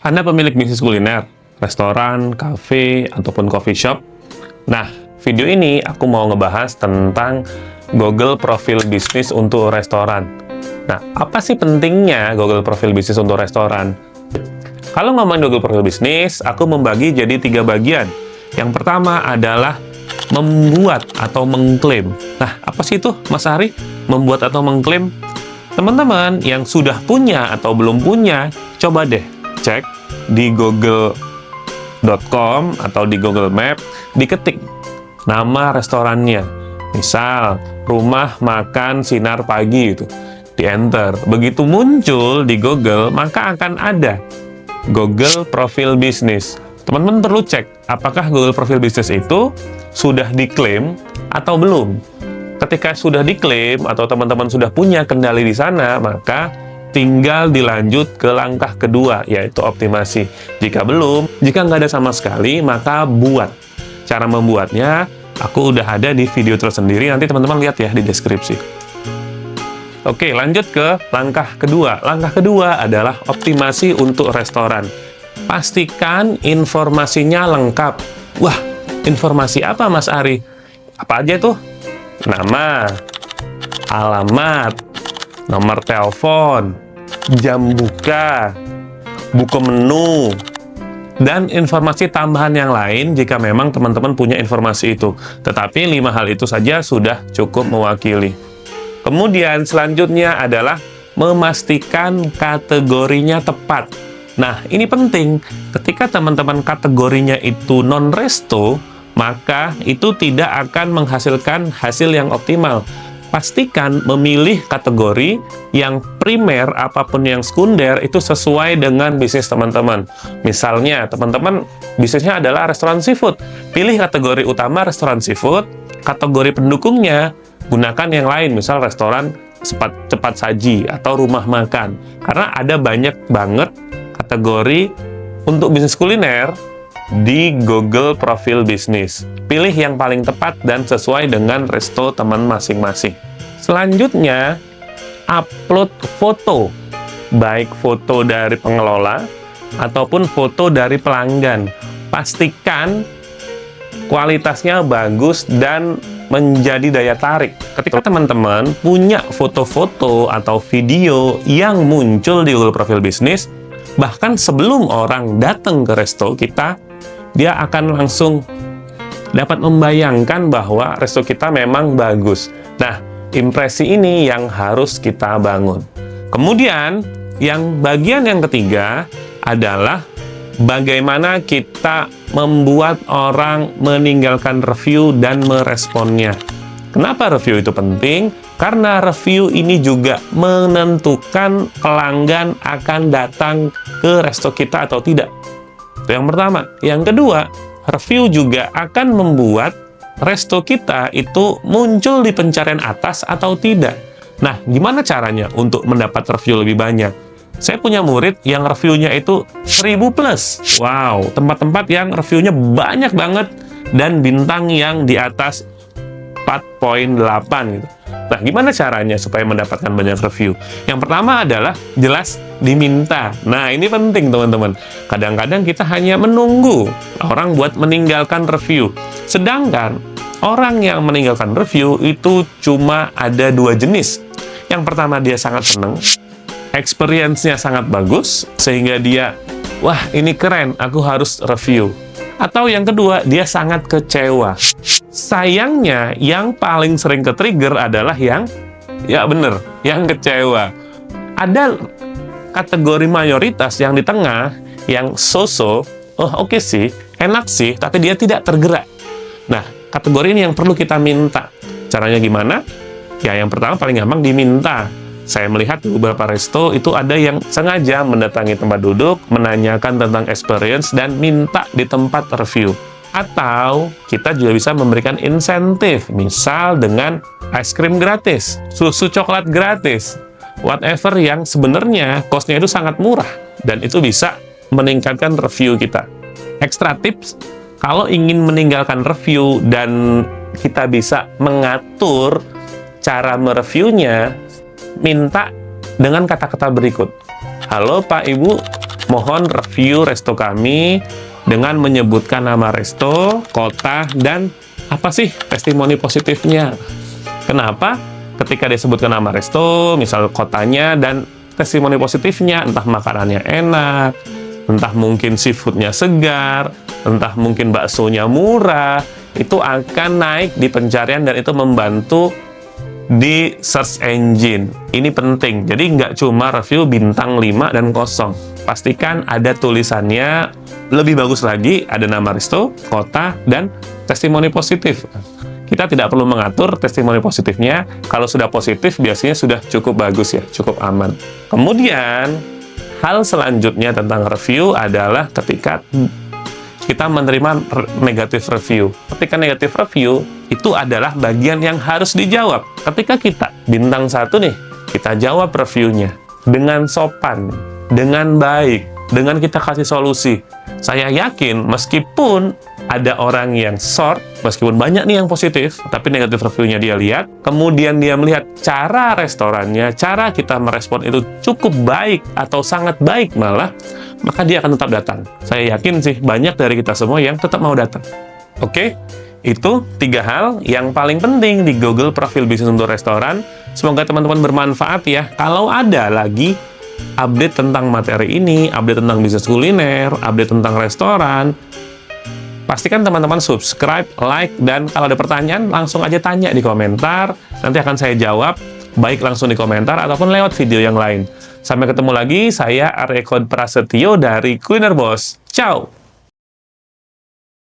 Anda pemilik bisnis kuliner, restoran, kafe, ataupun coffee shop? Nah, video ini aku mau ngebahas tentang Google Profil Bisnis untuk restoran. Nah, apa sih pentingnya Google Profil Bisnis untuk restoran? Kalau ngomongin Google Profil Bisnis, aku membagi jadi 3 bagian. Yang pertama adalah membuat atau mengklaim. Nah, apa sih itu, Mas Ari? Membuat atau mengklaim? Teman-teman yang sudah punya atau belum punya, coba deh cek di google.com atau di Google Map, diketik nama restorannya. Misal, Rumah Makan Sinar Pagi itu. Di enter. Begitu muncul di Google, maka akan ada Google Profil Bisnis. Teman-teman perlu cek apakah Google Profil Bisnis itu sudah diklaim atau belum. Ketika sudah diklaim atau teman-teman sudah punya kendali di sana, maka tinggal dilanjut ke langkah kedua, yaitu optimasi. Jika belum, jika nggak ada sama sekali, maka buat. Cara membuatnya, aku udah ada di video tersendiri, nanti teman-teman lihat ya di deskripsi. Oke, lanjut ke langkah kedua. Langkah kedua adalah optimasi untuk restoran. Pastikan informasinya lengkap. Wah, informasi apa Mas Ari? Apa aja tuh? Nama, alamat, nomor telepon, jam buka, buku menu, dan informasi tambahan yang lain jika memang teman-teman punya informasi itu. Tetapi 5 hal itu saja sudah cukup mewakili. Kemudian selanjutnya adalah memastikan kategorinya tepat. Nah, ini penting. Ketika teman-teman kategorinya itu non-resto, maka itu tidak akan menghasilkan hasil yang optimal. Pastikan memilih kategori yang primer apapun yang sekunder itu sesuai dengan bisnis teman-teman. Misalnya, teman-teman bisnisnya adalah restoran seafood. Pilih kategori utama restoran seafood, kategori pendukungnya gunakan yang lain, misal restoran cepat saji atau rumah makan. Karena ada banyak banget kategori untuk bisnis kuliner di Google Profil Bisnis. Pilih yang paling tepat dan sesuai dengan resto teman masing-masing. Selanjutnya, upload foto. Baik foto dari pengelola ataupun foto dari pelanggan. Pastikan kualitasnya bagus dan menjadi daya tarik. Ketika teman-teman punya foto-foto atau video yang muncul di Google Profil Bisnis, bahkan sebelum orang datang ke resto kita, dia akan langsung dapat membayangkan bahwa resto kita memang bagus. Nah, impresi ini yang harus kita bangun. Kemudian, bagian yang ketiga adalah bagaimana kita membuat orang meninggalkan review dan meresponnya. Kenapa review itu penting? Karena review ini juga menentukan pelanggan akan datang ke resto kita atau tidak. Itu yang pertama. Yang kedua, review juga akan membuat resto kita itu muncul di pencarian atas atau tidak. Nah, gimana caranya untuk mendapat review lebih banyak? Saya punya murid yang reviewnya itu 1000 plus. Wow, tempat-tempat yang reviewnya banyak banget dan bintang yang di atas 4.8 gitu. Nah, gimana caranya supaya mendapatkan banyak review? Yang pertama adalah jelas diminta. Nah, ini penting teman-teman. Kadang-kadang kita hanya menunggu orang buat meninggalkan review. Sedangkan orang yang meninggalkan review itu cuma ada 2 jenis. Yang pertama, dia sangat senang, experience-nya sangat bagus, sehingga dia, wah ini keren, aku harus review. Atau yang kedua, dia sangat kecewa. Sayangnya, yang paling sering ke-trigger adalah yang kecewa. Ada kategori mayoritas yang di tengah, yang so-so, oke sih, enak sih, tapi dia tidak tergerak. Nah, kategori ini yang perlu kita minta. Caranya gimana? Ya, yang pertama paling gampang diminta. Saya melihat di beberapa resto itu ada yang sengaja mendatangi tempat duduk, menanyakan tentang experience, dan minta di tempat review. Atau kita juga bisa memberikan insentif, misal dengan es krim gratis, susu coklat gratis, whatever yang sebenarnya cost-nya itu sangat murah, dan itu bisa meningkatkan review kita. Extra tips, kalau ingin meninggalkan review dan kita bisa mengatur cara mereviewnya, minta dengan kata-kata berikut. Halo Pak Ibu, mohon review resto kami dengan menyebutkan nama resto, kota, dan apa sih testimoni positifnya. Kenapa? Ketika disebutkan nama resto, misal kotanya, dan testimoni positifnya, entah makanannya enak, entah mungkin seafoodnya segar, entah mungkin baksonya murah, itu akan naik di pencarian dan itu membantu di search engine. Ini penting. Jadi nggak cuma review bintang 5 dan kosong. Pastikan ada tulisannya, lebih bagus lagi ada nama resto, kota, dan testimoni positif. Kita tidak perlu mengatur testimoni positifnya. Kalau sudah positif biasanya sudah cukup bagus ya, cukup aman. Kemudian hal selanjutnya tentang review adalah ketika kita menerima negatif review. Ketika negatif review, itu adalah bagian yang harus dijawab. Ketika kita bintang 1 nih, kita jawab reviewnya dengan sopan, dengan baik, dengan kita kasih solusi. Saya yakin meskipun ada orang yang short, meskipun banyak nih yang positif, tapi negatif reviewnya dia lihat, kemudian dia melihat cara restorannya, cara kita merespon itu cukup baik atau sangat baik malah, maka dia akan tetap datang. Saya yakin sih banyak dari kita semua yang tetap mau datang. Oke, itu 3 hal yang paling penting di Google profil bisnis untuk restoran. Semoga teman-teman bermanfaat ya. Kalau ada lagi update tentang materi ini, update tentang bisnis kuliner, update tentang restoran, pastikan teman-teman subscribe, like, dan kalau ada pertanyaan langsung aja tanya di komentar. Nanti akan saya jawab, baik langsung di komentar ataupun lewat video yang lain. Sampai ketemu lagi, saya Arekod Prasetyo dari Kuliner Bos. Ciao!